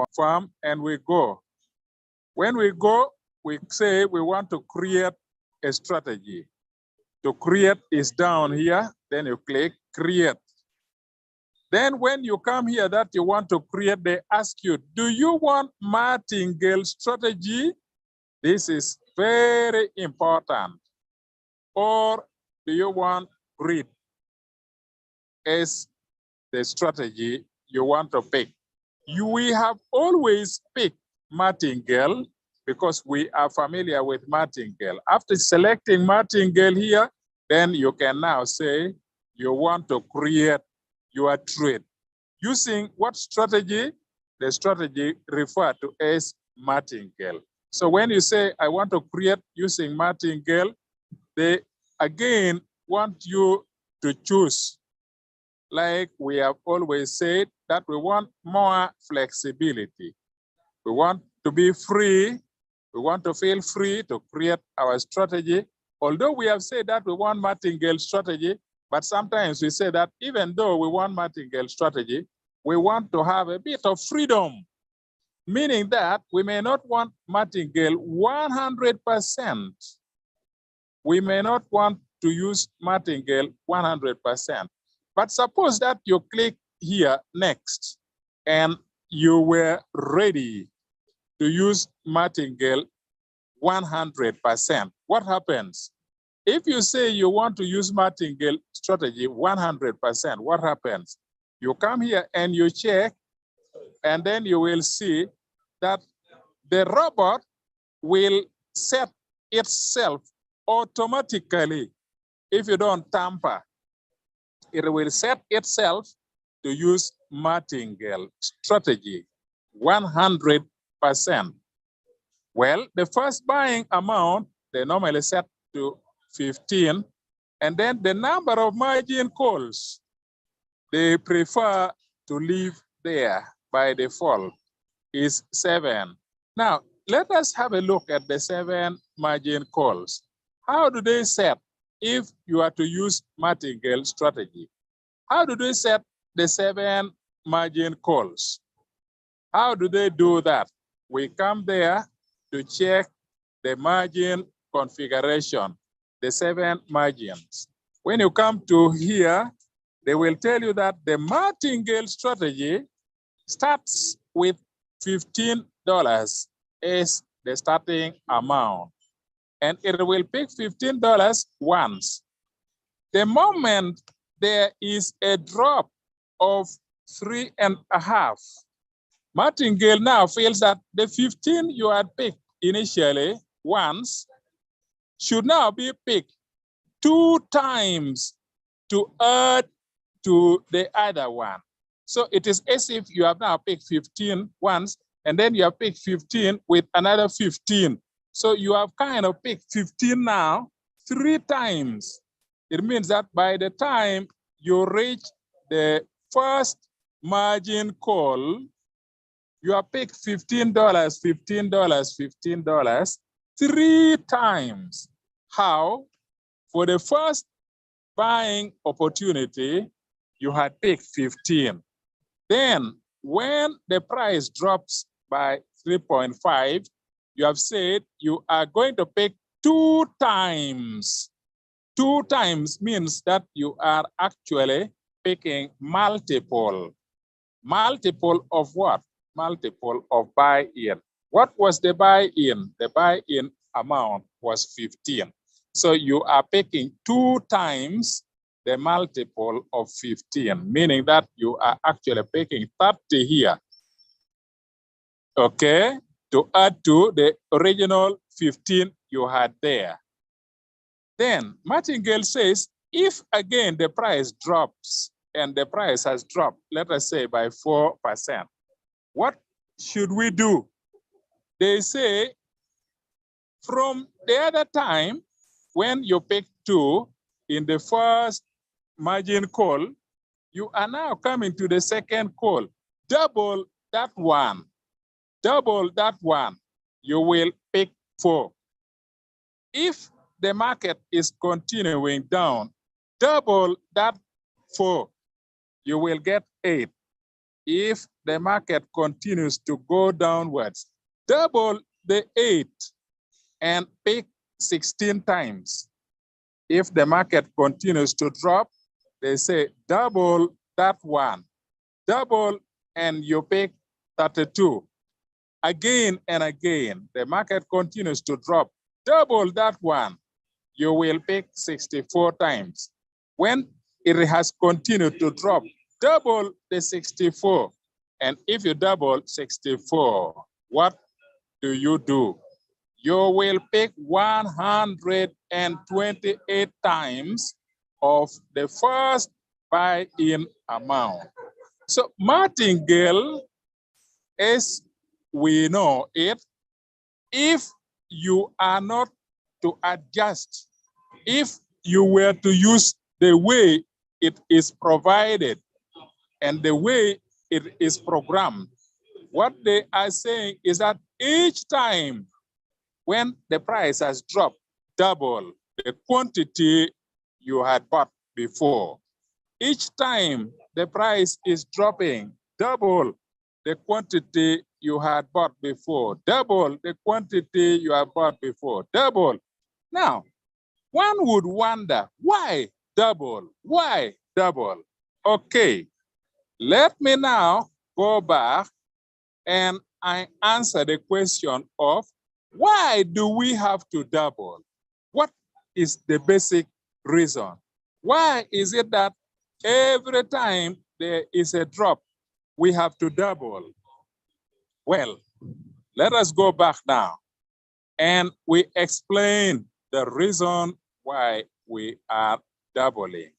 confirm, and we go. When we go, we say we want to create a strategy. To create is down here, then you click create. Then when you come here that you want to create, they ask you, do you want martingale strategy? This is very important. Or do you want grid as the strategy you want to pick? We have always picked martingale because we are familiar with martingale. After selecting martingale here, then you can now say you want to create your trade. Using what strategy? The strategy referred to as martingale. So when you say, I want to create using martingale, they again want you to choose. Like we have always said that we want more flexibility. We want to be free. We want to feel free to create our strategy. Although we have said that we want martingale strategy, but sometimes we say that even though we want martingale strategy, we want to have a bit of freedom, meaning that we may not want martingale 100%. We may not want to use martingale 100%. But suppose that you click here next and you were ready to use martingale 100%. What happens? If you say you want to use martingale strategy 100%, what happens? You come here and you check, and then you will see that the robot will set itself automatically. If you don't tamper, it will set itself to use martingale strategy 100%. Well, the first buying amount, they normally set to 15, and then the number of margin calls, they prefer to leave there by default is 7. Now, let us have a look at the 7 margin calls. How do they set if you are to use martingale strategy? How do they set the 7 margin calls? How do they do that? We come there to check the margin configuration, the 7 margins. When you come to here, they will tell you that the martingale strategy starts with $15 as the starting amount. And it will pick $15 once. The moment there is a drop of 3.5, martingale now feels that the 15 you had picked initially once should now be picked 2 times to add to the other one. So it is as if you have now picked 15 once, and then you have picked 15 with another 15. So you have kind of picked 15 now 3 times. It means that by the time you reach the first margin call, you have picked $15, $15, $15 3 times. How? For the first buying opportunity, you had picked 15. Then when the price drops by 3.5, you have said you are going to pick 2 times. 2 times means that you are actually picking multiple. Multiple of what? Multiple of buy-in. What was the buy-in? The buy-in amount was 15. So you are picking 2 times the multiple of 15, meaning that you are actually picking 30 here. Okay, to add to the original 15 you had there. Then martingale says, if again the price drops, and the price has dropped, let us say by 4%, what should we do? They say, from the other time, when you pick 2 in the first margin call, you are now coming to the second call. Double that one. Double that one. You will pick 4. If the market is continuing down, double that 4. You will get 8. if the market continues to go downwards, double the 8 and pick 16 times. If the market continues to drop, they say double that one, double and you pick 32. Again and again, the market continues to drop, double that one, you will pick 64 times. When it has continued to drop, double the 64. And if you double 64, what do? You will pick 128 times of the first buy-in amount. So martingale, as we know it, if you are not to adjust, if you were to use the way it is provided and the way it is programmed, what they are saying is that each time when the price has dropped, double the quantity you had bought before. Each time the price is dropping, double the quantity you had bought before, double the quantity you had bought before, double. Now, one would wonder, why double? Why double? Okay, let me now go back and I answer the question of why do we have to double? What is the basic reason? Why is it that every time there is a drop, we have to double? Well, let us go back now and we explain the reason why we are doubling.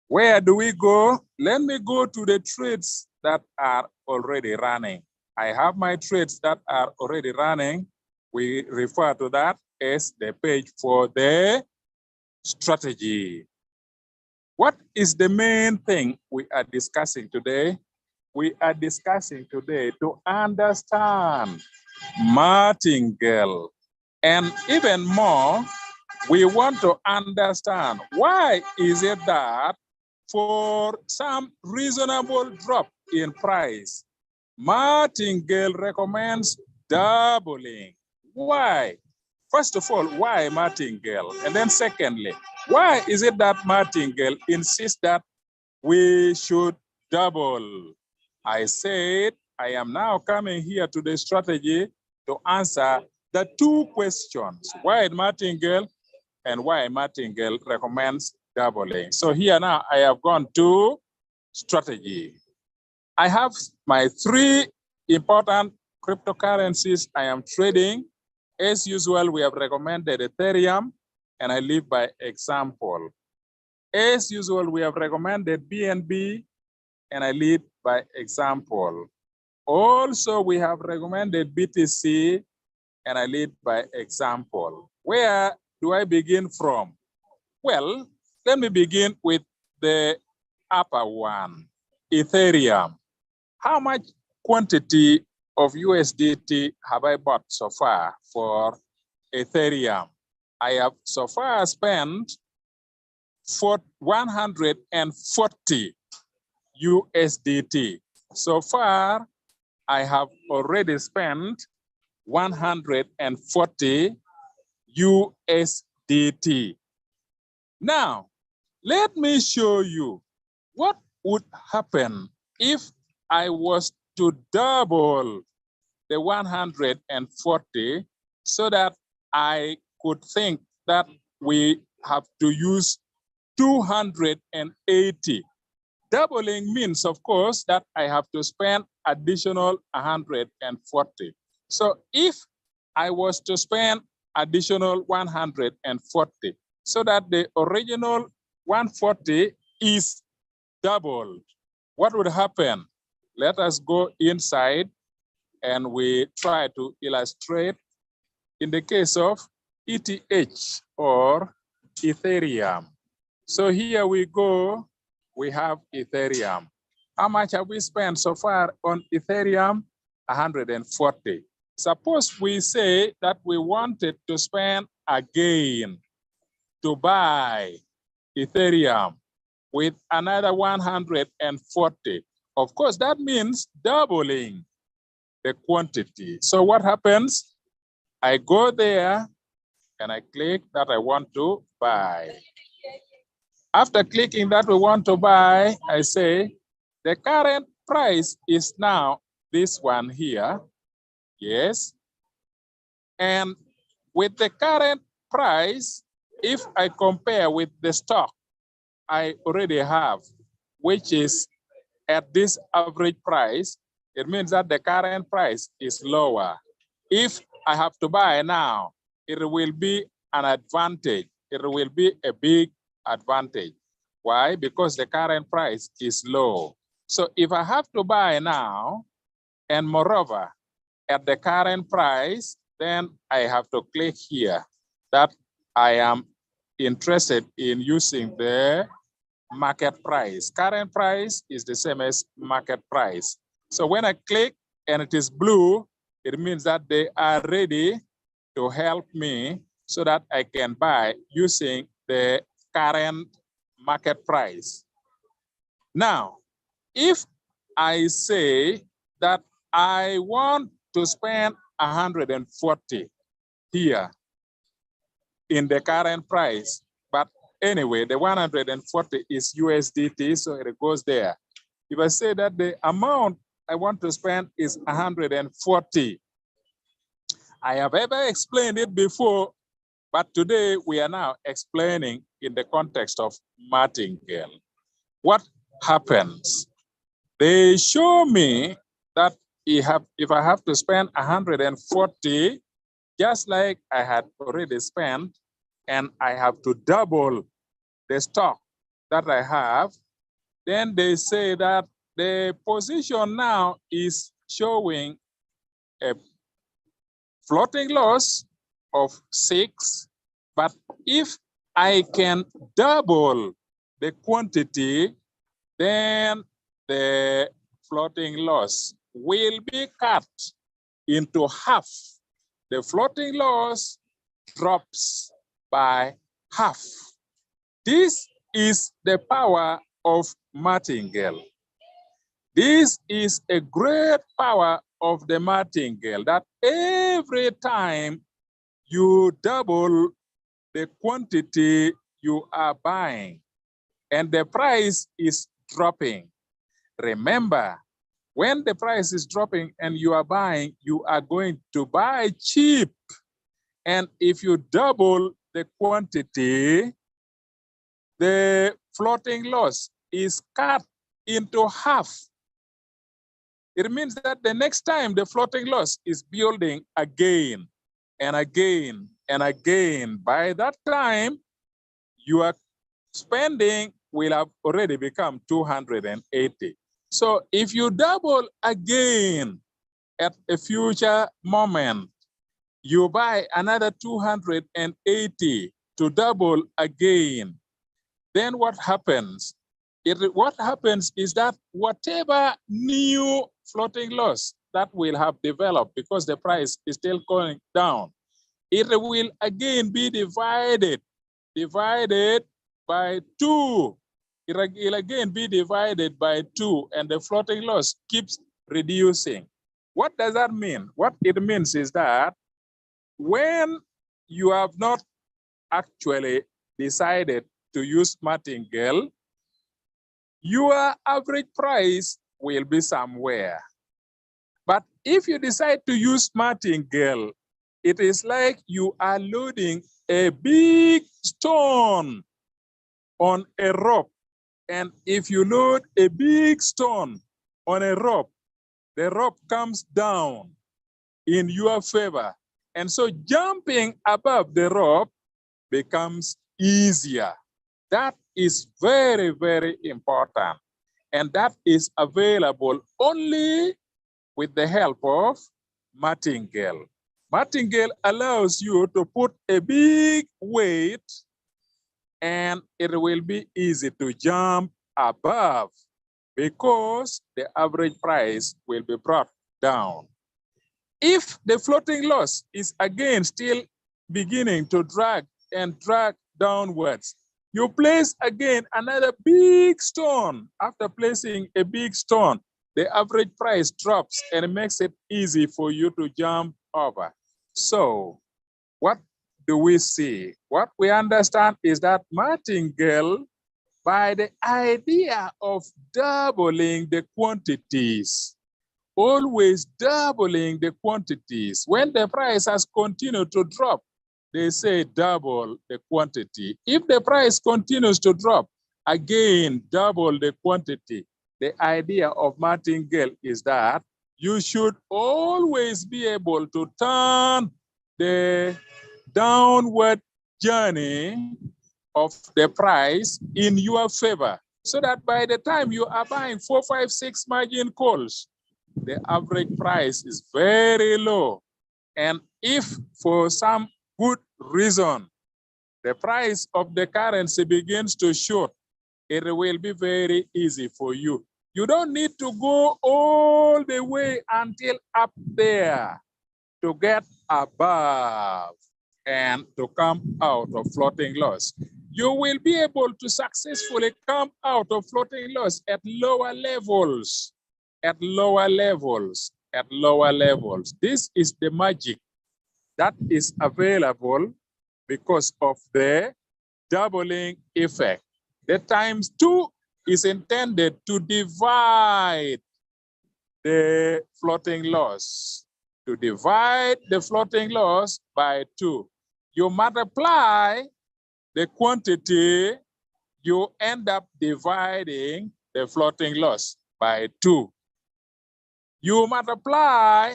Where do we go? Let me go to the trades that are already running. I have my trades that are already running. We refer to that as the page for the strategy. What is the main thing we are discussing today? We are discussing today to understand martingale. And even more, we want to understand why is it that for some reasonable drop in price, martingale recommends doubling. Why? First of all, why martingale? And then secondly, why is it that martingale insists that we should double? I said, I am now coming here to the strategy to answer the two questions, why martingale and why martingale recommends doubling. So here now I have gone to strategy. I have my 3 important cryptocurrencies I am trading. As usual, we have recommended Ethereum, and I live by example. As usual, we have recommended BNB, and I lead by example. Also, we have recommended BTC, and I lead by example. Where do I begin from? Well, let me begin with the upper one, Ethereum. How much quantity of USDT have I bought so far for Ethereum? I have so far spent for 140 USDT. So far, I have already spent 140 USDT. Now, let me show you what would happen if I was to double the 140 so that I could think that we have to use 280. Doubling means, of course, that I have to spend additional 140. So if I was to spend additional 140, so that the original 140 is doubled, what would happen? Let us go inside and we try to illustrate in the case of ETH or Ethereum. So here we go, we have Ethereum. How much have we spent so far on Ethereum? 140. Suppose we say that we wanted to spend again to buy Ethereum with another 140. Of course, that means doubling the quantity. So what happens? I go there and I click that I want to buy. After clicking that we want to buy, I say the current price is now this one here. Yes. And with the current price, if I compare with the stock I already have, which is at this average price, it means that the current price is lower. If I have to buy now, it will be an advantage. It will be a big advantage. Why? Because the current price is low. So if I have to buy now, and moreover, at the current price, then I have to click here that I am interested in using the market price. Current price is the same as market price. So when I click and it is blue, it means that they are ready to help me so that I can buy using the current market price. Now, if I say that I want to spend 140 here in the current price, but anyway, the 140 is USDT, so it goes there. If I say that the amount I want to spend is 140, I have ever explained it before, but today we are now explaining in the context of martingale. What happens? They show me that if I have to spend 140, just like I had already spent, and I have to double the stock that I have, then they say that the position now is showing a floating loss of 6, but if I can double the quantity, then the floating loss will be cut into half. The floating loss drops by half. This is the power of martingale. This is a great power of the martingale, that every time you double the quantity you are buying and the price is dropping. Remember, when the price is dropping and you are buying, you are going to buy cheap. And if you double the quantity, the floating loss is cut into half. It means that the next time the floating loss is building again and again and again. By that time, your spending will have already become 280. So if you double again at a future moment, you buy another 280 to double again, then what happens? What happens is that whatever new floating loss that will have developed because the price is still going down, it will again be divided by 2. It will again be divided by 2, and the floating loss keeps reducing. What does that mean? What it means is that when you have not actually decided to use martingale, your average price will be somewhere. But if you decide to use martingale, it is like you are loading a big stone on a rope. And if you load a big stone on a rope, the rope comes down in your favor. And so jumping above the rope becomes easier. That is very, very important. And that is available only with the help of martingale. Martingale allows you to put a big weight and it will be easy to jump above because the average price will be brought down. If the floating loss is again still beginning to drag and drag downwards, you place again another big stone. After placing a big stone, the average price drops and it makes it easy for you to jump over. So what do we see? What we understand is that martingale, by the idea of doubling the quantities, always doubling the quantities. When the price has continued to drop, they say double the quantity. If the price continues to drop, again, double the quantity. The idea of martingale is that you should always be able to turn the downward journey of the price in your favor, so that by the time you are buying 4, 5, 6 margin calls, the average price is very low. And if for some good reason, the price of the currency begins to shoot, it will be very easy for you. You don't need to go all the way until up there to get above and to come out of floating loss. You will be able to successfully come out of floating loss at lower levels, at lower levels, at lower levels. This is the magic that is available because of the doubling effect. The times 2 is intended to divide the floating loss. To divide the floating loss by 2. You multiply the quantity, you end up dividing the floating loss by 2. You multiply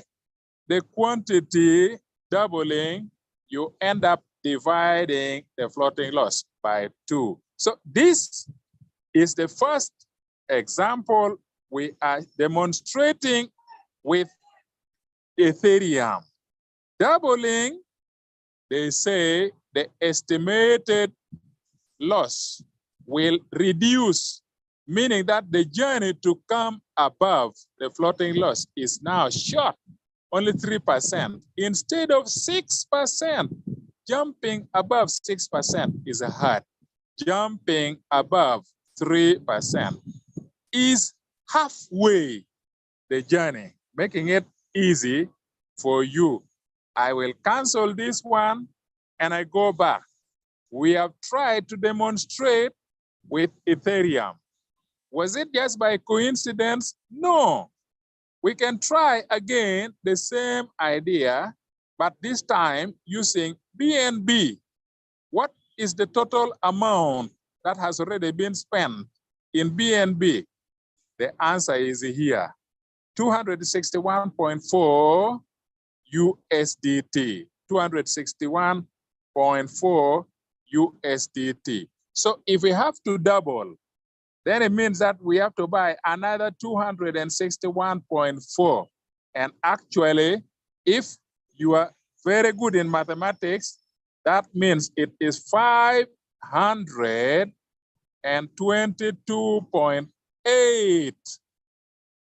the quantity, doubling, you end up dividing the floating loss by 2. So this is the first example we are demonstrating with Ethereum. Doubling, they say the estimated loss will reduce, meaning that the journey to come above the floating loss is now short, only 3%. Instead of 6%, jumping above 6% is hard. Jumping above 3% is halfway the journey, making it easy for you. I will cancel this one and I go back. We have tried to demonstrate with Ethereum. Was it just by coincidence? No. We can try again the same idea, but this time using BNB. What is the total amount that has already been spent in BNB? The answer is here, 261.4 USDT, 261.4 USDT. So if we have to double, then it means that we have to buy another 261.4. And actually, if you are very good in mathematics, that means it is 522.8.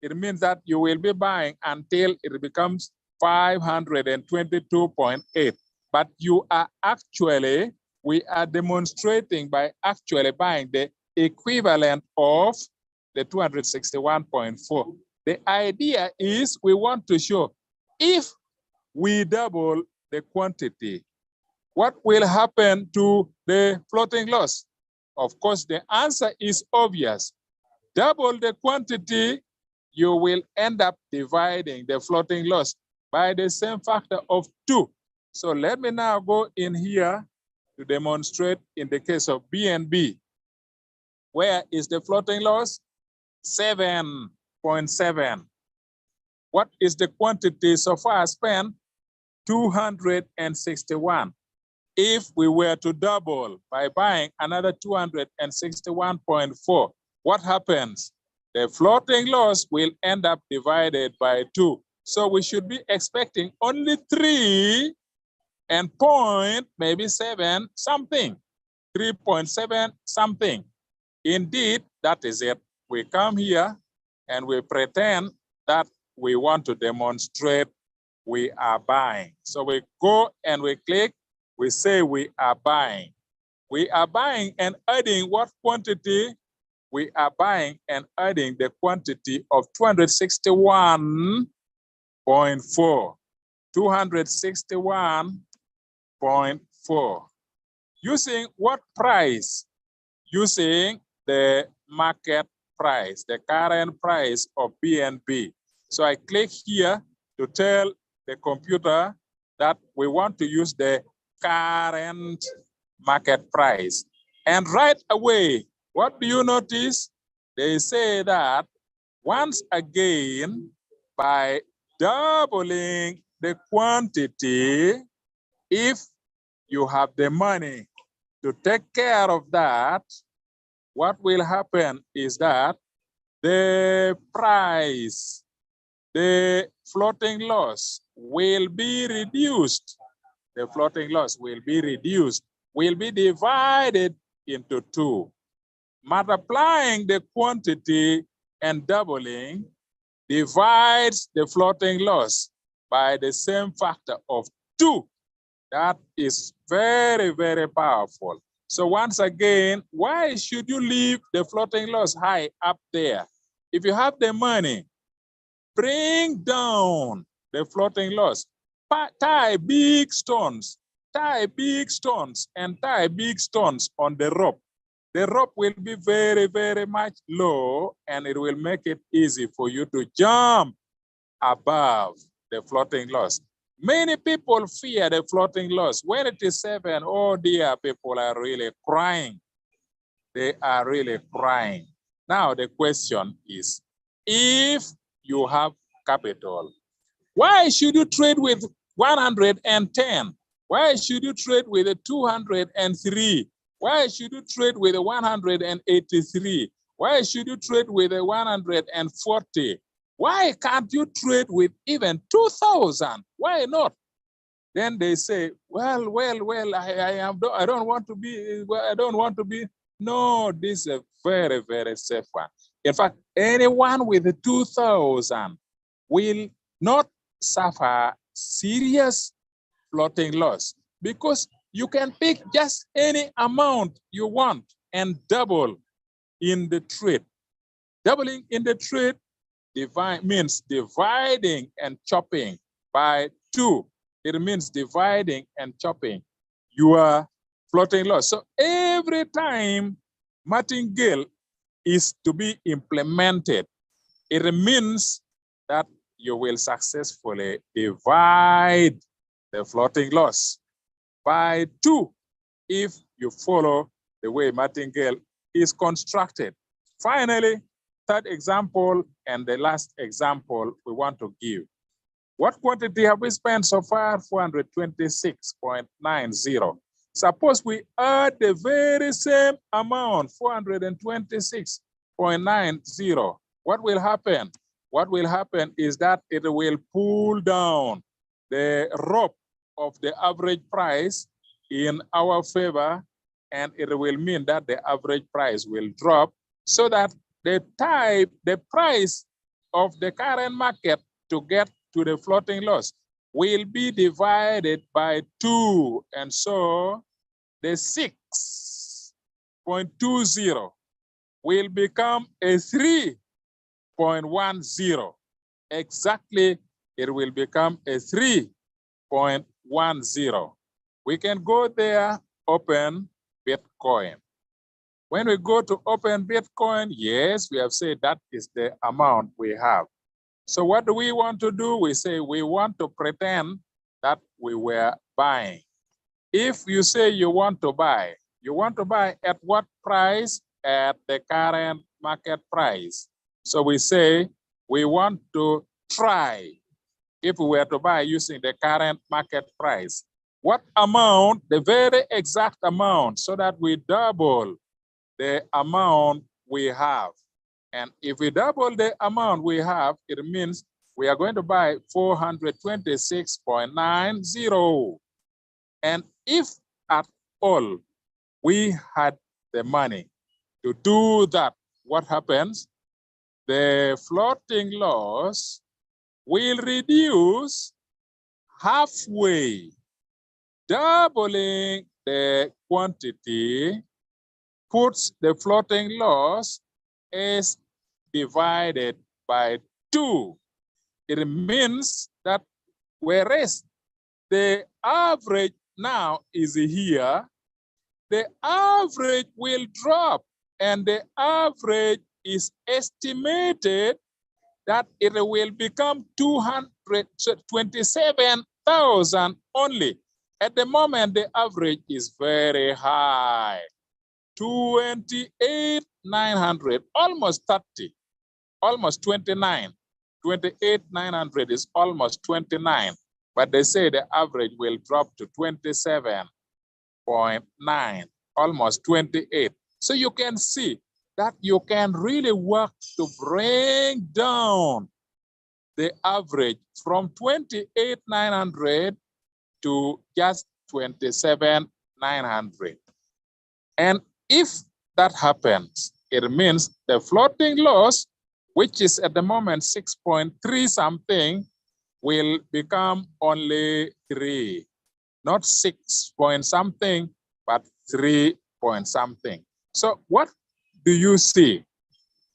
It means that you will be buying until it becomes 522.8. But you are actually, we are demonstrating by actually buying the equivalent of the 261.4. The idea is we want to show if we double the quantity, what will happen to the floating loss? Of course, the answer is obvious. Double the quantity, you will end up dividing the floating loss by the same factor of 2. So let me now go in here to demonstrate in the case of BNB. Where is the floating loss? 7.7. What is the quantity so far spent? 261. If we were to double by buying another 261.4, what happens? The floating loss will end up divided by 2. So we should be expecting only 3 and point, maybe 7 something, 3.7 something. Indeed, that is it. We come here and we pretend that we want to demonstrate we are buying. So we go and we click, we say we are buying. We are buying and adding what quantity? we are buying and adding the quantity of 261.4. 261.4. Using what price? Using the market price, the current price of BNB. So I click here to tell the computer that we want to use the current market price. And right away, what do you notice? They say that once again, by doubling the quantity, if you have the money to take care of that, what will happen is that the price, the floating loss will be reduced. The floating loss will be reduced, will be divided into two. Multiplying the quantity and doubling divides the floating loss by the same factor of 2. That is very, very powerful. So once again, why should you leave the floating loss high up there? If you have the money, bring down the floating loss. Tie big stones and tie big stones on the rope. The rope will be very, very much low, and it will make it easy for you to jump above the floating loss. Many people fear the floating loss. When it is 7, oh dear, people are really crying. They are really crying. Now the question is, if you have capital, why should you trade with 110? Why should you trade with a 203? Why should you trade with a 183? Why should you trade with a 140? Why can't you trade with even 2,000? Why not? Then they say, well, I don't want to be. No, this is a very, very safe one. In fact, anyone with 2,000 will not suffer serious floating loss, because you can pick just any amount you want and double in the trade. Doubling in the trade means dividing and chopping by 2. It means dividing and chopping your floating loss. So every time martingale is to be implemented, it means that you will successfully divide the floating loss by 2 if you follow the way martingale is constructed. Finally, third example and the last example we want to give. What quantity have we spent so far? 426.90. Suppose we add the very same amount, 426.90. What will happen? What will happen is that it will pull down the rope of the average price in our favor, and it will mean that the average price will drop, so that the price of the current market to get to the floating loss will be divided by 2. And so the 6.20 will become a 3.10. Exactly, it will become a 3.10. We can go there, open Bitcoin. When we go to open Bitcoin, yes, we have said that is the amount we have. So what do we want to do? We say we want to pretend that we were buying. If you say you want to buy at what price? At the current market price. So we say we want to try if we were to buy using the current market price. What amount? The very exact amount, so that we double the amount we have. And if we double the amount we have, it means we are going to buy 426.90. And if at all we had the money to do that, what happens? The floating loss will reduce halfway. Doubling the quantity puts the floating loss is divided by 2. It means that whereas the average now is here, the average will drop, and the average is estimated that it will become 227,000 only. At the moment, the average is very high, 28,900, almost 30, almost 29. 28,900 is almost 29, but they say the average will drop to 27.9, almost 28. So you can see that you can really work to bring down the average from 28,900 to just 27,900. And if that happens, it means the floating loss, which is at the moment 6.3 something, will become only 3, not 6 point something, but 3 point something. So what do you see?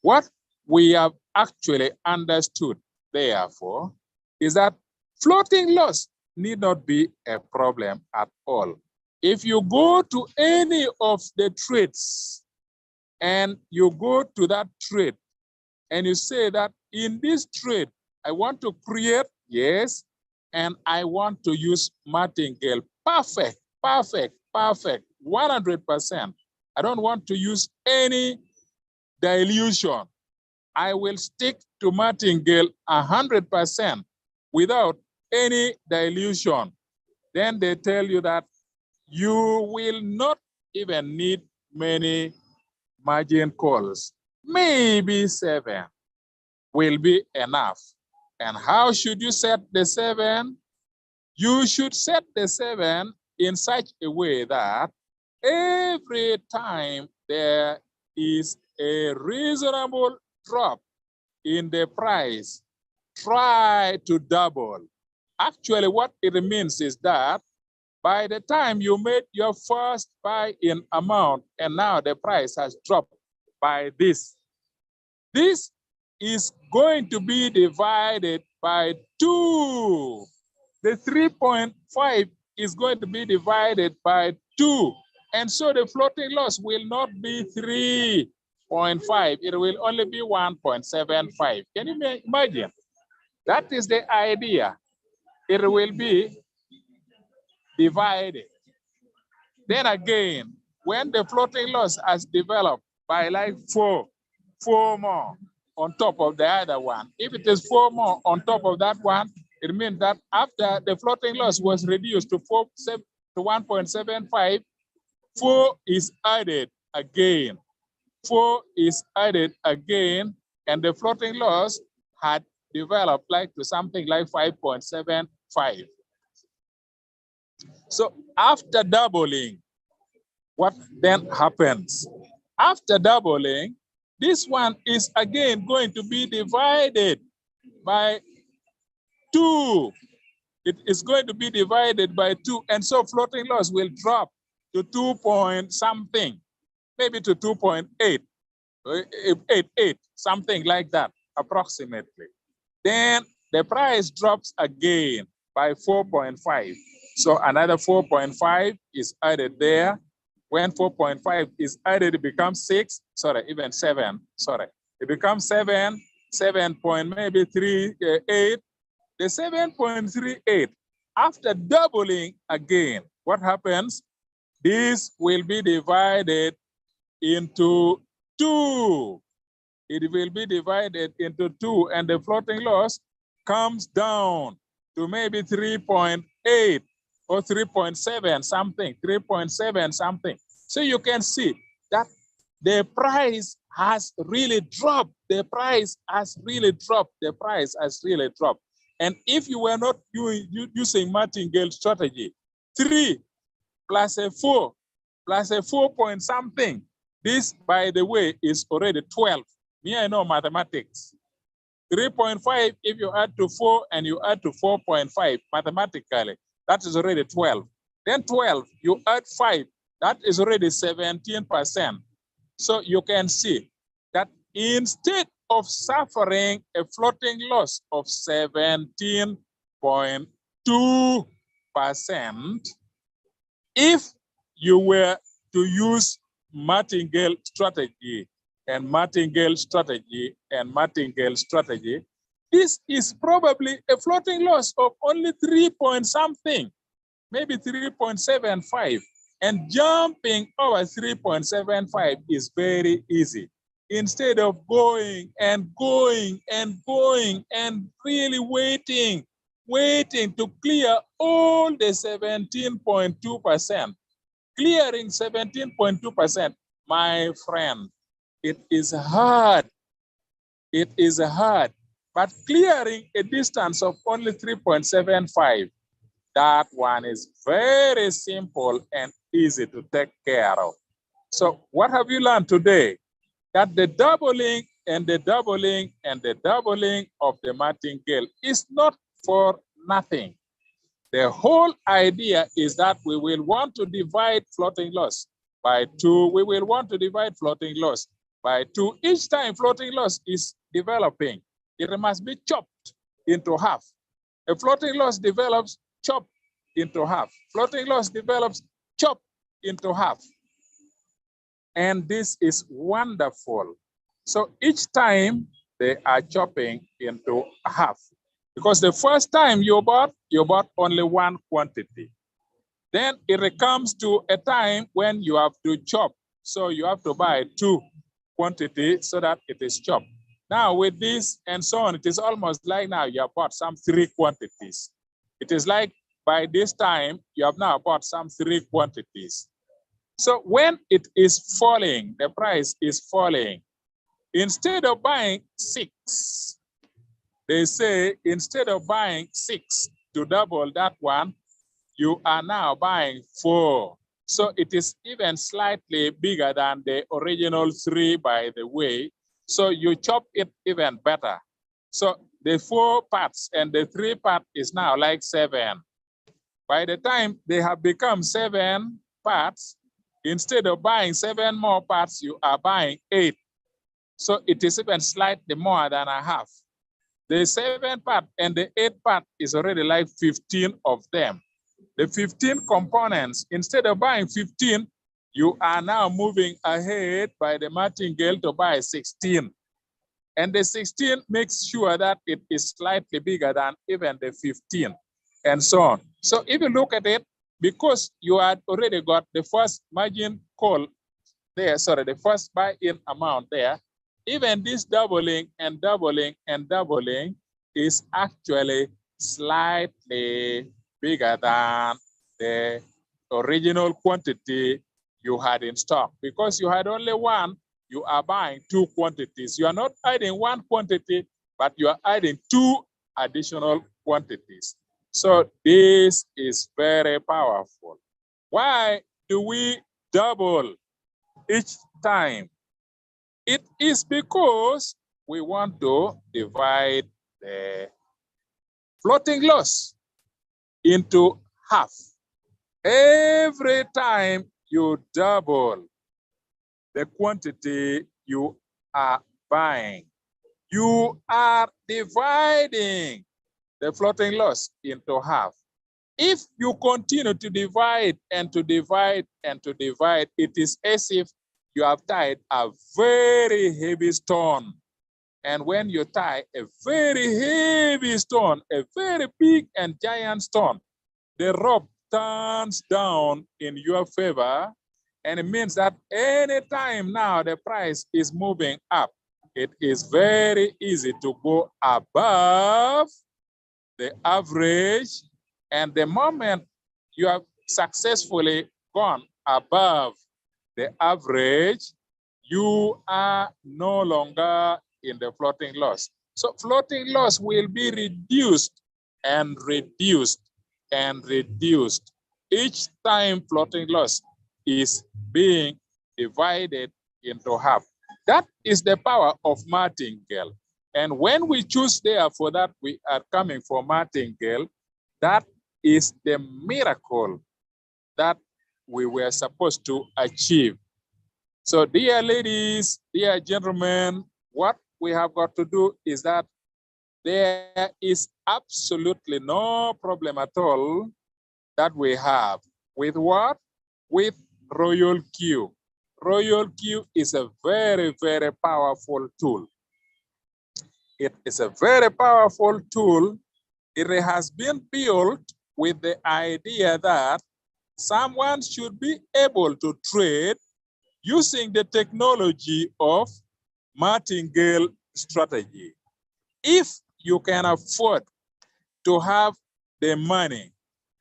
What we have actually understood, therefore, is that floating loss need not be a problem at all. If you go to any of the trades and you go to that trade and you say that in this trade, I want to create, yes, and I want to use martingale, perfect, perfect, perfect, 100%. I don't want to use any dilution. I will stick to martingale 100% without any dilution. Then they tell you that you will not even need many margin calls. Maybe 7 will be enough. And how should you set the 7? You should set the 7 in such a way that every time there is a reasonable drop in the price, try to double. Actually, what it means is that by the time you made your first buy in amount and now the price has dropped by this, this is going to be divided by 2. The 3.5 is going to be divided by 2. And so the floating loss will not be 3.5. It will only be 1.75. Can you imagine? That is the idea. It will be divided. Then again, when the floating loss has developed by like 4 more on top of the other one, if it is 4 more on top of that one, it means that after the floating loss was reduced to 1.75, 4 is added again. 4 is added again, and the floating loss had developed like to something like 5.75. So after doubling, what then happens? After doubling, this one is again going to be divided by 2. It is going to be divided by 2, and so floating loss will drop to 2 point something, maybe to 2.8, 88, something like that, approximately. Then the price drops again by 4.5. So another 4.5 is added there. When 4.5 is added, it becomes 6, sorry, even 7, sorry. It becomes 7, 7.38. The 7.38, after doubling again, what happens? This will be divided into 2. It will be divided into 2, and the floating loss comes down to maybe 3.8 or 3.7 something, 3.7 something. So you can see that the price has really dropped. The price has really dropped. The price has really dropped. And if you were not using martingale strategy, 3 plus a 4 plus a 4 point something, this, by the way, is already 12. Me, I know mathematics. 3.5, if you add to 4 and you add to 4.5, mathematically, that is already 12. Then 12, you add 5, that is already 17%. So you can see that instead of suffering a floating loss of 17.2%, if you were to use martingale strategy and martingale strategy and martingale strategy, this is probably a floating loss of only 3 point something, maybe 3.75. And jumping over 3.75 is very easy. Instead of going and going and going and really waiting to clear all the 17.2%, clearing 17.2%, my friend, it is hard. It is hard, but clearing a distance of only 3.75, that one is very simple and easy to take care of. So what have you learned today? That the doubling and the doubling and the doubling of the martingale is not for nothing. The whole idea is that we will want to divide floating loss by 2. We will want to divide floating loss by 2. Each time floating loss is developing, it must be chopped into half. A floating loss develops, chopped into half. Floating loss develops, chopped into half. And this is wonderful. So each time they are chopping into half. Because the first time you bought only one quantity. Then it comes to a time when you have to chop. So you have to buy 2 quantities so that it is chopped. Now with this and so on, it is almost like now you have bought some 3 quantities. It is like by this time, you have now bought some 3 quantities. So when it is falling, the price is falling. Instead of buying 6, they say instead of buying 6 to double that one, you are now buying 4. So it is even slightly bigger than the original 3, by the way. So you chop it even better. So the 4 parts and the 3 part is now like 7. By the time they have become 7 parts, instead of buying 7 more parts, you are buying 8. So it is even slightly more than a half. The 7 part and the 8 part is already like 15 of them. The 15 components, instead of buying 15, you are now moving ahead by the martingale to buy 16. And the 16 makes sure that it is slightly bigger than even the 15, and so on. So if you look at it, because you had already got the first margin call there, sorry, the first buy-in amount there, even this doubling and doubling and doubling is actually slightly bigger than the original quantity you had in stock. Because you had only 1, you are buying 2 quantities. You are not adding 1 quantity, but you are adding 2 additional quantities. So this is very powerful. Why do we double each time? It is because we want to divide the floating loss into half. Every time you double the quantity you are buying, you are dividing the floating loss into half. If you continue to divide and to divide and to divide, it is as if you have tied a very heavy stone. And when you tie a very heavy stone, a very big and giant stone, the rope turns down in your favor. And it means that anytime now the price is moving up, it is very easy to go above the average. And the moment you have successfully gone above the average, you are no longer in the floating loss. So floating loss will be reduced and reduced and reduced each time floating loss is being divided into half. That is the power of martingale. And when we choose therefore that we are coming for martingale, that is the miracle that we were supposed to achieve. So dear ladies, dear gentlemen, what we have got to do is that there is absolutely no problem at all that we have with what? With Royal Q. Royal Q is a very, very powerful tool. It is a very powerful tool. It has been built with the idea that someone should be able to trade using the technology of martingale strategy. If you can afford to have the money,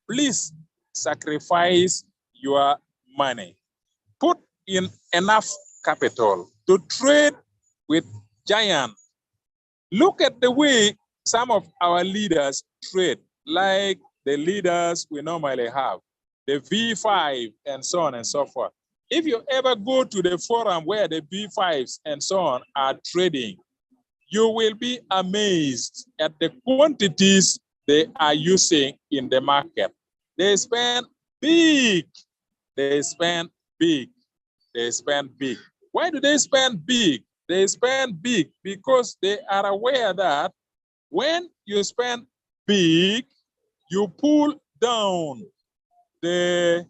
please sacrifice your money. Put in enough capital to trade with giant. Look at the way some of our leaders trade, like the leaders we normally have, the V5 and so on and so forth. If you ever go to the forum where the V5s and so on are trading, you will be amazed at the quantities they are using in the market. They spend big. They spend big. They spend big. Why do they spend big? They spend big because they are aware that when you spend big, you pull down the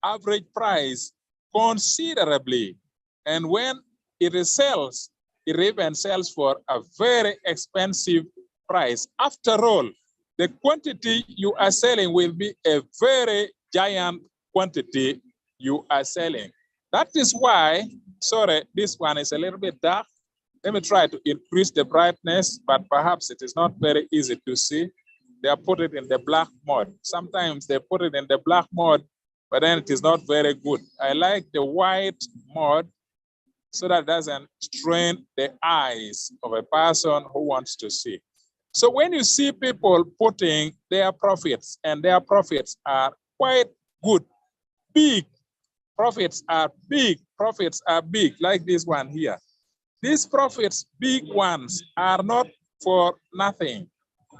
average price considerably. And when it sells, it even sells for a very expensive price. After all, the quantity you are selling will be a very giant quantity you are selling. That is why, sorry, this one is a little bit dark. Let me try to increase the brightness, but perhaps it is not very easy to see. They are put it in the black mode. Sometimes they put it in the black mode, but then it is not very good. I like the white mode so that it doesn't strain the eyes of a person who wants to see. So when you see people putting their profits, and their profits are quite good, big, profits are big, like this one here. These profits, big ones, are not for nothing.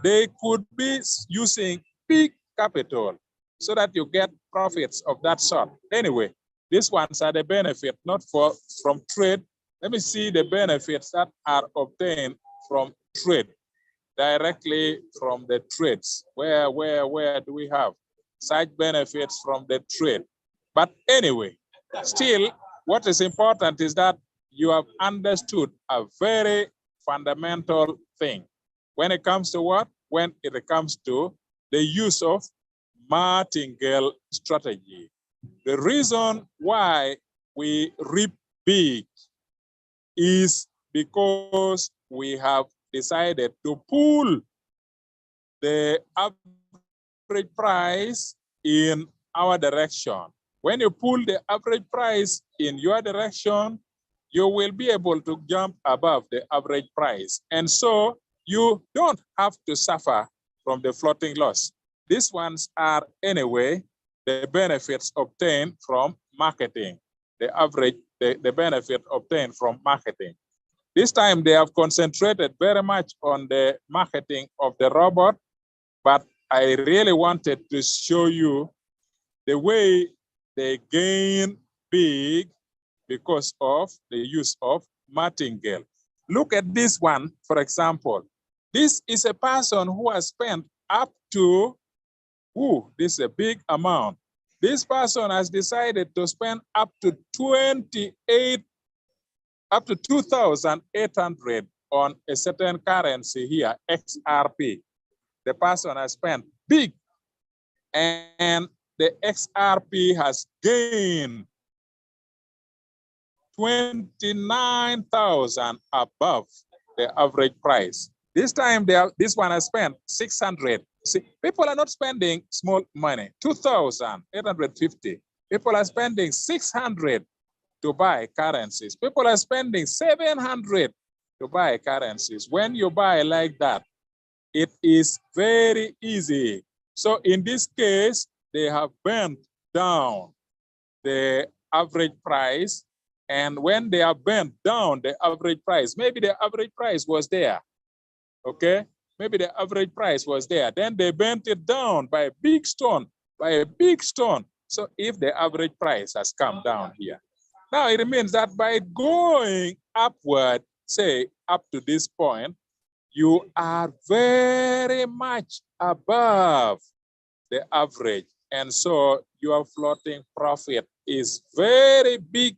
They could be using big capital so that you get profits of that sort. Anyway, these ones are the benefit, not from trade. Let me see the benefits that are obtained from trade, directly from the trades. Where do we have such benefits from the trade? But anyway, still, what is important is that you have understood a very fundamental thing. When it comes to what? When it comes to the use of martingale strategy. The reason why we reap big is because we have decided to pull the average price in our direction. When you pull the average price in your direction, you will be able to jump above the average price. And so you don't have to suffer from the floating loss. These ones are, anyway, the benefits obtained from marketing, the benefit obtained from marketing. This time they have concentrated very much on the marketing of the robot, but I really wanted to show you the way they gain big because of the use of martingale. Look at this one, for example. This is a person who has spent up to, this is a big amount. This person has decided to spend up to 2,800 on a certain currency here, XRP. The person has spent big, and the XRP has gained 29,000 above the average price. This time, this one has spent 600. See, people are not spending small money, 2,850. People are spending 600 to buy currencies. People are spending 700 to buy currencies. When you buy like that, it is very easy. So in this case, they have bent down the average price. And when they have bent down the average price, maybe the average price was there, okay? Maybe the average price was there. Then they bent it down by a big stone, So if the average price has come down here, now it means that by going upward, say up to this point, you are very much above the average. And so your floating profit is very big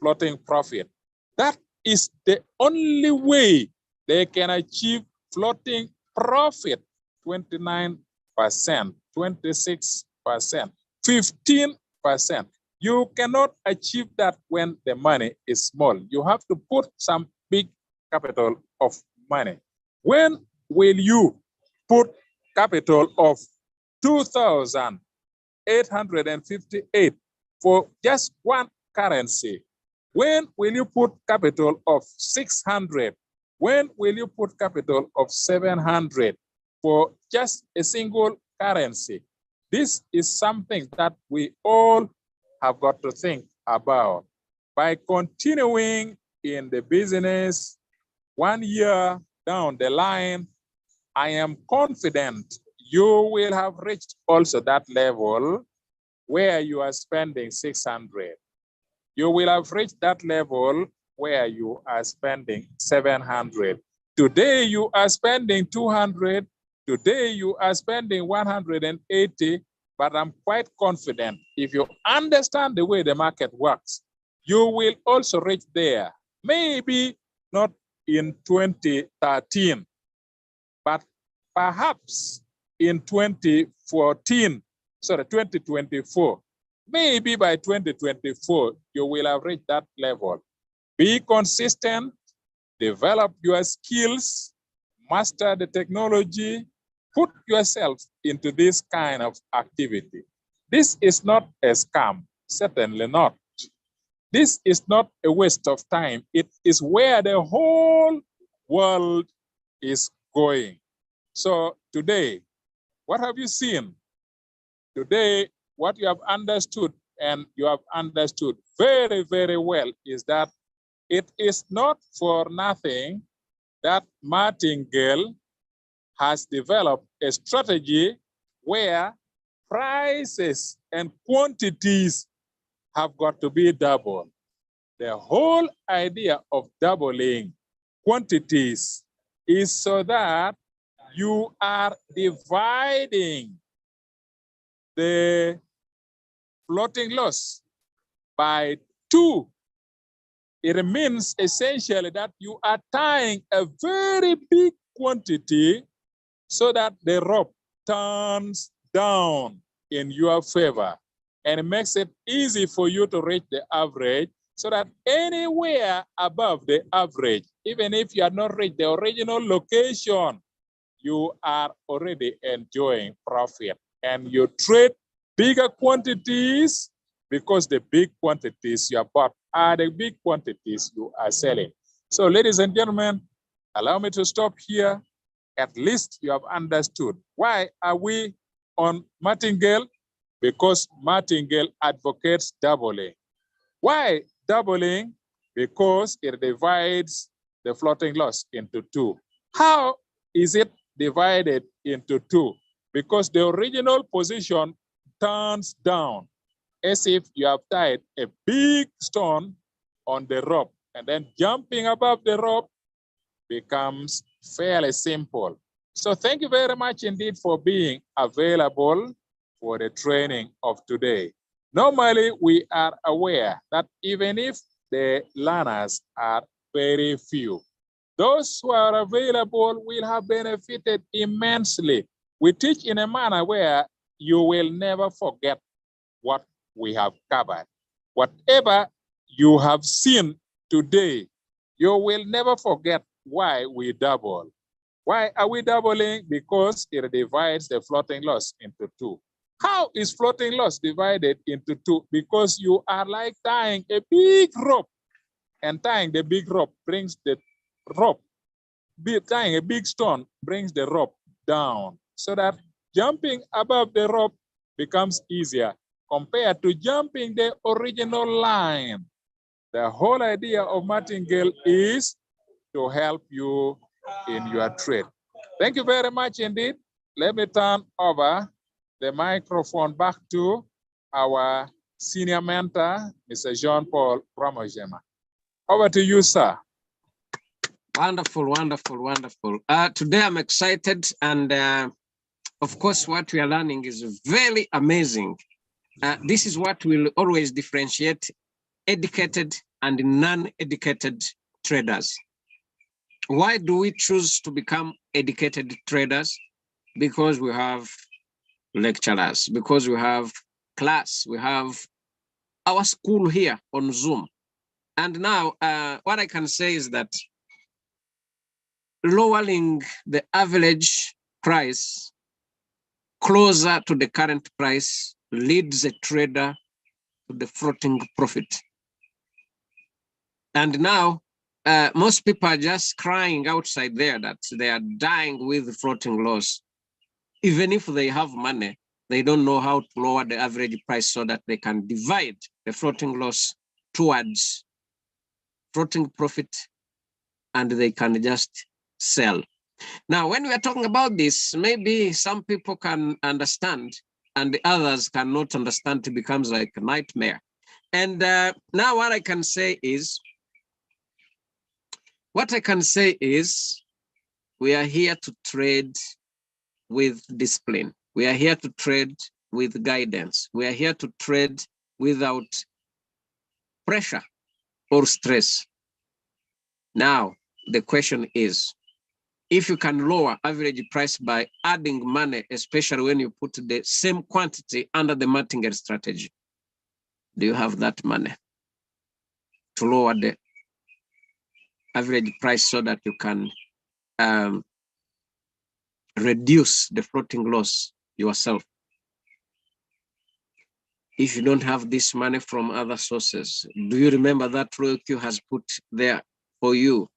floating profit. That is the only way they can achieve floating profit, 29%, 26%, 15%. You cannot achieve that when the money is small. You have to put some big capital of money. When will you put capital of 2,858 for just one currency? When will you put capital of 600? When will you put capital of 700 for just a single currency? This is something that we all have got to think about. By continuing in the business 1 year down the line, I am confident you will have reached also that level where you are spending 600. You will have reached that level where you are spending 700. Today you are spending 200. Today you are spending 180. But I'm quite confident if you understand the way the market works, you will also reach there. Maybe not in 2013, but perhaps in 2024. Maybe by 2024, you will have reached that level. Be consistent, develop your skills, master the technology, put yourself into this kind of activity. This is not a scam, certainly not. This is not a waste of time. It is where the whole world is going. So today, what have you seen? Today, what you have understood, and you have understood very, very well, is that it is not for nothing that Martingale has developed a strategy where prices and quantities have got to be doubled. The whole idea of doubling quantities is so that you are dividing the floating loss by 2. It means essentially that you are tying a very big quantity so that the rope turns down in your favor, and it makes it easy for you to reach the average, so that anywhere above the average, even if you are not reached the original location, you are already enjoying profit. And you trade bigger quantities because the big quantities you have bought are the big quantities you are selling. So ladies and gentlemen, allow me to stop here. At least you have understood. Why are we on Martingale? Because Martingale advocates doubling. Why doubling? Because it divides the floating loss into 2. How is it divided into 2? Because the original position turns down, as if you have tied a big stone on the rope, and then jumping above the rope becomes fairly simple. So thank you very much indeed for being available for the training of today. Normally, we are aware that even if the learners are very few, those who are available will have benefited immensely. We teach in a manner where you will never forget what we have covered. Whatever you have seen today, you will never forget why we double. Why are we doubling? Because it divides the floating loss into 2. How is floating loss divided into 2? Because you are like tying a big rope, and tying the big rope brings the rope, tying a big stone brings the rope down, so that jumping above the rope becomes easier compared to jumping the original line. The whole idea of Martingale is to help you in your trade. Thank you very much indeed. Let me turn over the microphone back to our senior mentor, Mr. Jean-Paul Ramojema. Over to you, sir. Wonderful, wonderful, wonderful. Today I'm excited, and of course, what we are learning is very amazing. This is what will always differentiate educated and non-educated traders. Why do we choose to become educated traders? Because we have lecturers, because we have class, we have our school here on Zoom. And now what I can say is that lowering the average price closer to the current price leads a trader to the floating profit. And now most people are just crying outside there that they are dying with floating loss. Even if they have money, they don't know how to lower the average price so that they can divide the floating loss towards floating profit, and they can just sell. Now, when we are talking about this, maybe some people can understand and the others cannot understand. It becomes like a nightmare. And now what I can say is, we are here to trade with discipline. We are here to trade with guidance. We are here to trade without pressure or stress. Now, the question is, if you can lower average price by adding money, especially when you put the same quantity under the martingale strategy, do you have that money to lower the average price so that you can reduce the floating loss yourself? If you don't have this money from other sources, do you remember that Royal Q has put there for you?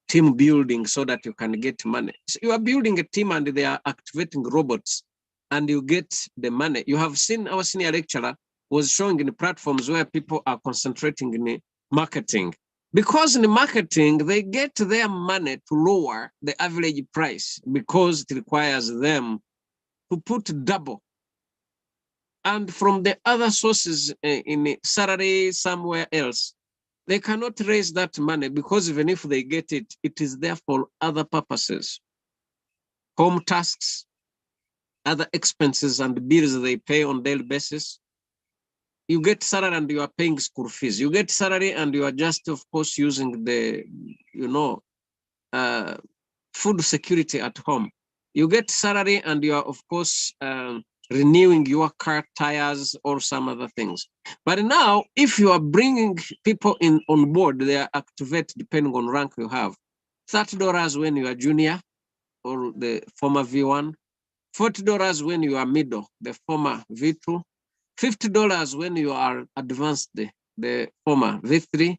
Team building so that you can get money. So you are building a team and they are activating robots and you get the money. You have seen our senior lecturer was showing in the platforms where people are concentrating in the marketing. Because in the marketing, they get their money to lower the average price because it requires them to put double. And from the other sources in the salary somewhere else, they cannot raise that money because even if they get it, it is there for other purposes. Home tasks, other expenses and bills they pay on daily basis. You get salary and you are paying school fees. You get salary and you are just, of course, using the, food security at home. You get salary and you are, of course, renewing your car tires or some other things. But now, if you are bringing people in on board, they are activated depending on rank you have. $30 when you are junior or the former V1, $40 when you are middle, the former V2, $50 when you are advanced, the former V3,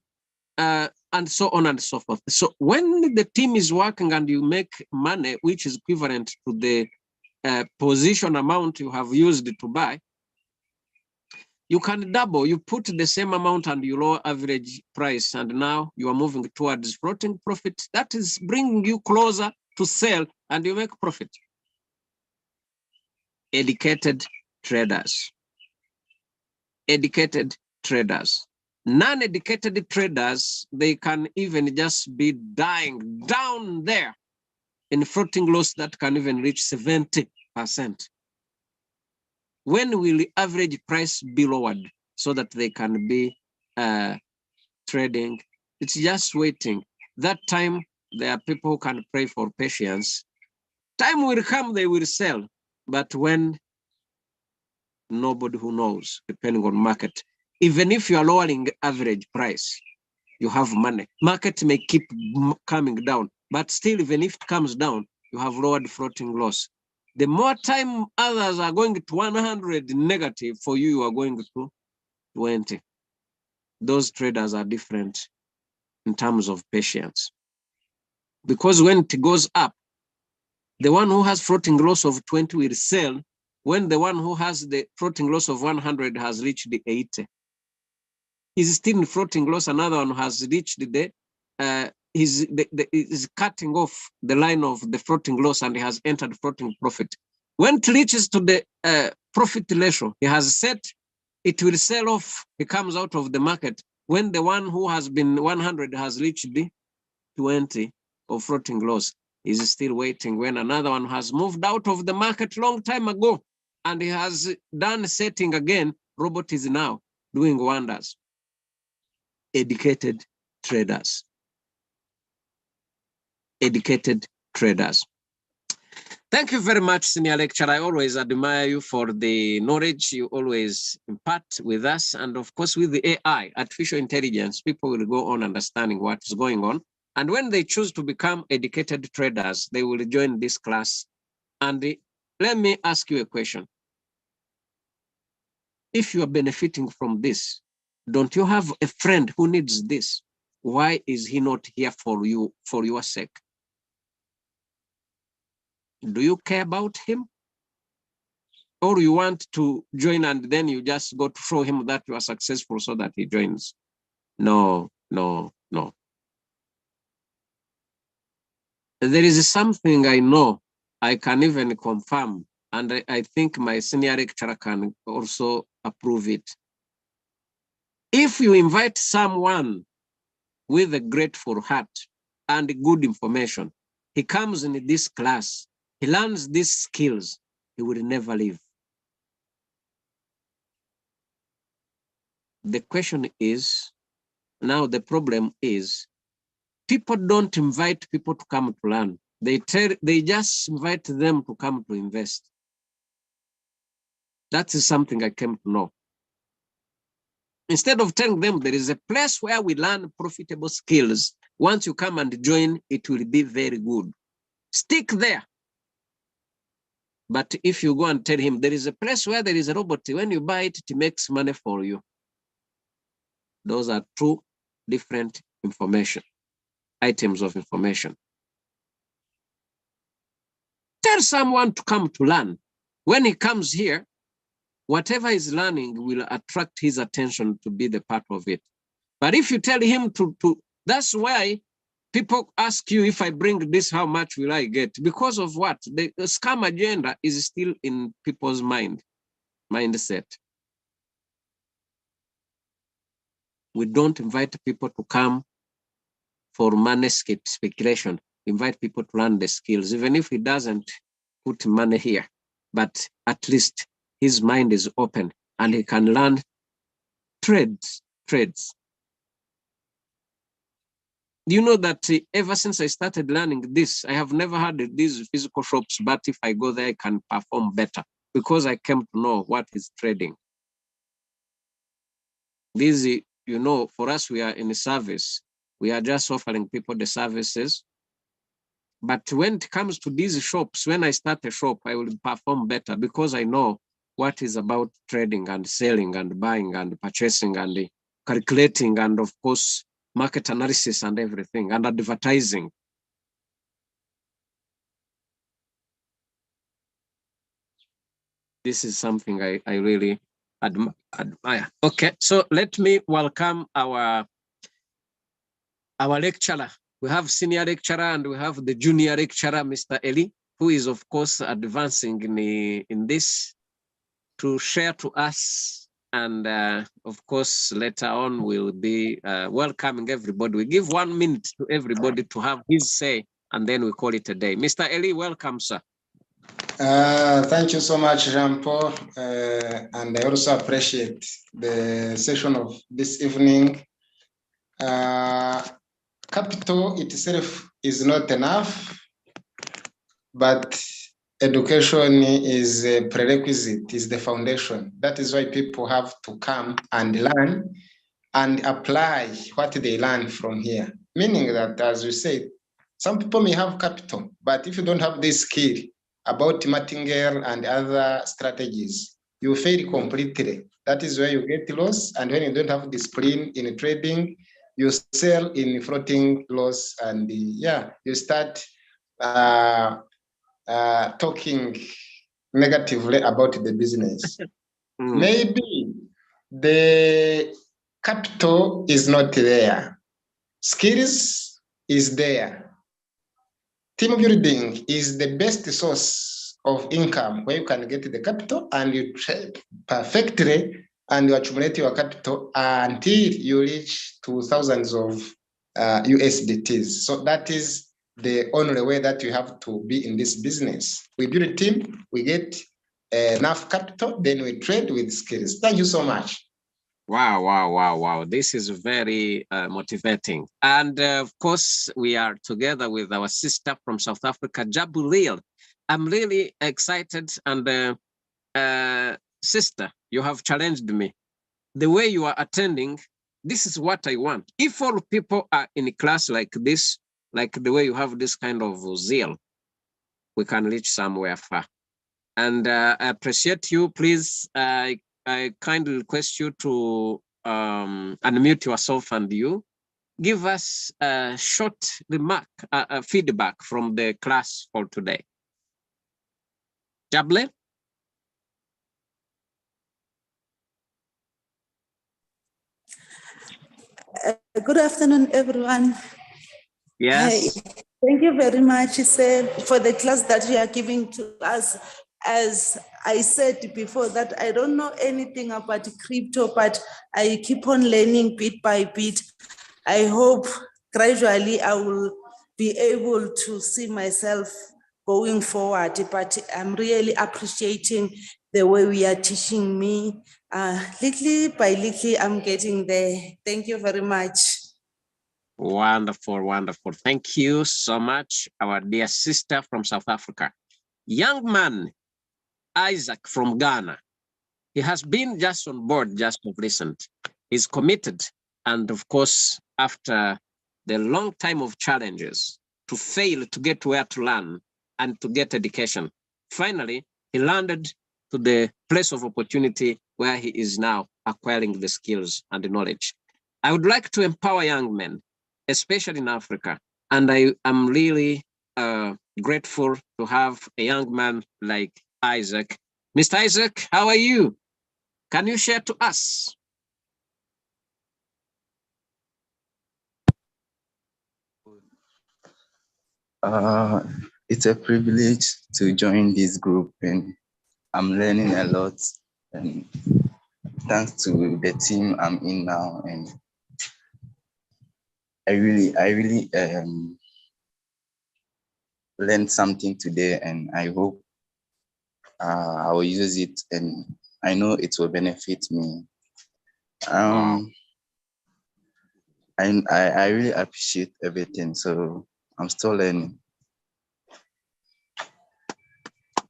and so on and so forth. So when the team is working and you make money, which is equivalent to the position amount you have used to buy, you can double. You put the same amount and you lower average price, and now you are moving towards floating profit. That is bringing you closer to sell and you make profit. Educated traders. Educated traders. Non-educated traders, they can even just be dying down there in floating loss that can even reach 70%. When will the average price be lowered so that they can be trading? It's just waiting. That time, there are people who can pray for patience. Time will come, they will sell. But when, nobody who knows, depending on market. Even if you are lowering average price, you have money. Market may keep coming down, but still, even if it comes down, you have lowered floating loss. The more time others are going to 100 negative, for you, you are going to 20. Those traders are different in terms of patience. Because when it goes up, the one who has floating loss of 20 will sell when the one who has the floating loss of 100 has reached the 80. He's still in floating loss. Another one has reached is cutting off the line of the floating loss and he has entered floating profit. When it reaches to the profit ratio, he has set, it will sell off. He comes out of the market when the one who has been 100 has reached the 20 of floating loss, is still waiting when another one has moved out of the market long time ago and he has done setting again. Robot is now doing wonders. Educated traders. Educated traders. Thank you very much, Senior Lecturer. I always admire you for the knowledge you always impart with us. And of course, with the AI, artificial intelligence, people will go on understanding what is going on. And when they choose to become educated traders, they will join this class. And let me ask you a question. If you are benefiting from this, don't you have a friend who needs this? Why is he not here for you, for your sake? Do you care about him? Or you want to join and then you just go to show him that you are successful so that he joins? No, no, no. There is something I know, I can even confirm, and I think my senior lecturer can also approve it. If you invite someone with a grateful heart and good information, he comes in this class, he learns these skills, he will never leave. The question is, now the problem is, people don't invite people to come to learn. They just invite them to come to invest. That is something I came to know. Instead of telling them there is a place where we learn profitable skills, once you come and join, it will be very good. Stick there. But if you go and tell him there is a place where there is a robot, when you buy it, it makes money for you. Those are two different information, items of information. Tell someone to come to learn. When he comes here, whatever he's learning will attract his attention to be the part of it. But if you tell him that's why people ask you, if I bring this, how much will I get? Because of what? The scam agenda is still in people's mindset. We don't invite people to come for money speculation. Invite people to learn the skills, even if he doesn't put money here, but at least his mind is open and he can learn trades. You know that ever since I started learning this, I have never had these physical shops, but if I go there, I can perform better because I came to know what is trading. This, you know, for us, we are in a service. We are just offering people the services. But when it comes to these shops, when I start a shop, I will perform better because I know what is about trading and selling and buying and purchasing and calculating and, of course, market analysis and everything and advertising. This is something I really admire. Okay, so let me welcome our lecturer. We have senior lecturer and we have the junior lecturer, Mr. Eli, who is, of course, advancing in this to share to us. And of course, later on, we'll be welcoming everybody. We give 1 minute to everybody to have his say, and then we call it a day. Mr. Eli, welcome, sir. Thank you so much, Jean-Paul. And I also appreciate the session of this evening. Capital itself is not enough, but education is a prerequisite, is the foundation. That is why people have to come and learn and apply what they learn from here. Meaning that, as we said, some people may have capital, but if you don't have this skill about martingale and other strategies, you fail completely. That is where you get lost. And when you don't have discipline in trading, you sell in floating loss, and you start talking negatively about the business. Maybe the capital is not there. Skills is there. Team building is the best source of income where you can get the capital and you trade perfectly and you accumulate your capital until you reach to thousands of USDTs. So that is the only way that you have to be in this business. We build a team, we get enough capital, then we trade with skills. Thank you so much. Wow, wow, wow, wow. This is very motivating. And of course, we are together with our sister from South Africa, Jabulil. I'm really excited. And sister, you have challenged me. The way you are attending, this is what I want. If all people are in a class like this, like the way you have this kind of zeal, we can reach somewhere far. And I appreciate you. Please, I kindly request you to unmute yourself and you give us a short remark, feedback from the class for today. Jable? Good afternoon, everyone. Yes. Hi. Thank you very much, sir, for the class that you are giving to us. As I said before, that I don't know anything about crypto, but I keep on learning bit by bit. I hope gradually I will be able to see myself going forward, but I'm really appreciating the way we are teaching me. Little by little, I'm getting there. Thank you very much. Wonderful, wonderful. Thank you so much, our dear sister from South Africa. Young man, Isaac from Ghana. He has been just on board just of recent. He's committed. And of course, after the long time of challenges, to fail to get where to learn and to get education, finally, he landed to the place of opportunity where he is now acquiring the skills and the knowledge. I would like to empower young men, especially in Africa. And I am really grateful to have a young man like Isaac. Mr. Isaac, how are you? Can you share to us? It's a privilege to join this group, and I'm learning a lot. And thanks to the team I'm in now, and I really learned something today, and I hope I will use it, and I know it will benefit me. I really appreciate everything, so I'm still learning.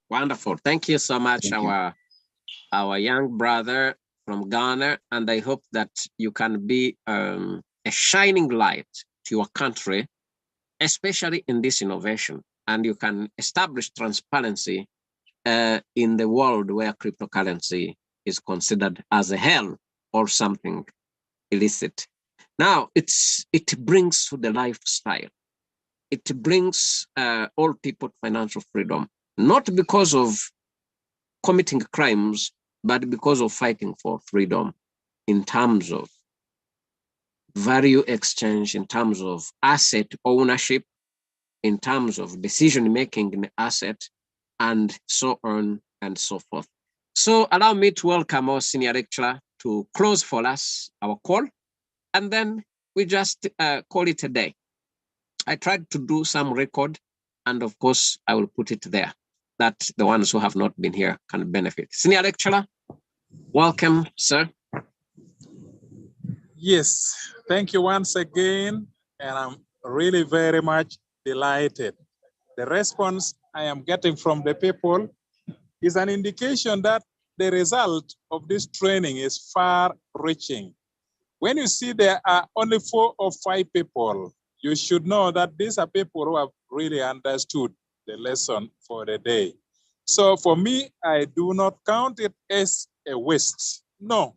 Wonderful. Thank you so much, our young brother from Ghana. And I hope that you can be a shining light to your country, especially in this innovation. And you can establish transparency in the world where cryptocurrency is considered as a hell or something illicit. Now, it brings to the lifestyle. It brings all people financial freedom, not because of committing crimes, but because of fighting for freedom in terms of value exchange, in terms of asset ownership, in terms of decision-making in the asset, and so on and so forth. So allow me to welcome our senior lecturer to close for us our call, and then we just call it a day. I tried to do some record, and of course, I will put it there that the ones who have not been here can benefit. Senior lecturer, welcome, sir. Yes, thank you once again, and I'm really very much delighted. The response I am getting from the people is an indication that the result of this training is far-reaching. When you see there are only 4 or 5 people, you should know that these are people who have really understood the lesson for the day. So for me, I do not count it as a waste. No.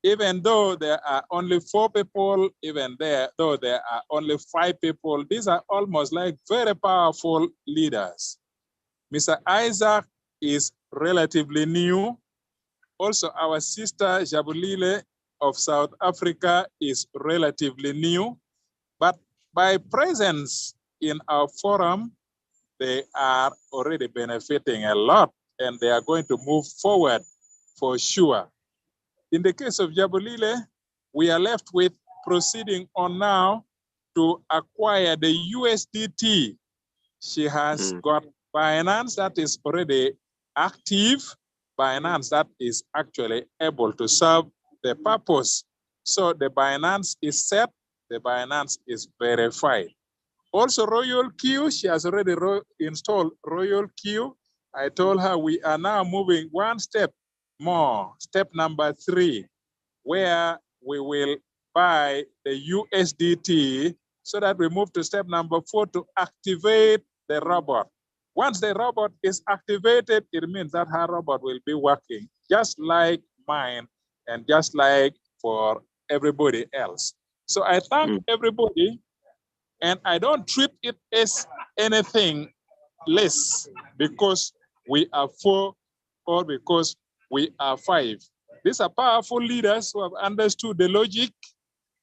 Even though there are only 4 people, though there are only 5 people, these are almost like very powerful leaders. Mr. Isaac is relatively new. Also, our sister Jabulile of South Africa is relatively new, but by presence in our forum, they are already benefiting a lot, and they are going to move forward for sure. In the case of Jabolile, we are left with proceeding on now to acquire the USDT. She has got Binance that is already active, Binance that is actually able to serve the purpose. So the Binance is set, the Binance is verified. Also Royal Q, she has already installed Royal Q. I told her we are now moving one step more, step number 3, where we will buy the USDT so that we move to step number 4 to activate the robot. Once the robot is activated, it means that her robot will be working just like mine and just like for everybody else. So I thank everybody, and I don't treat it as anything less because we are 4 or because we are 5. These are powerful leaders who have understood the logic,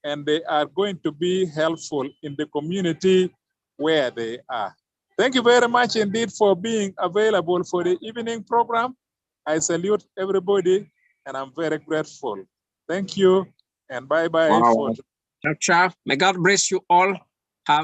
and they are going to be helpful in the community where they are. Thank you very much indeed for being available for the evening program. I salute everybody, and I'm very grateful. Thank you, and bye-bye. Wow. Ciao, ciao. May God bless you all. Have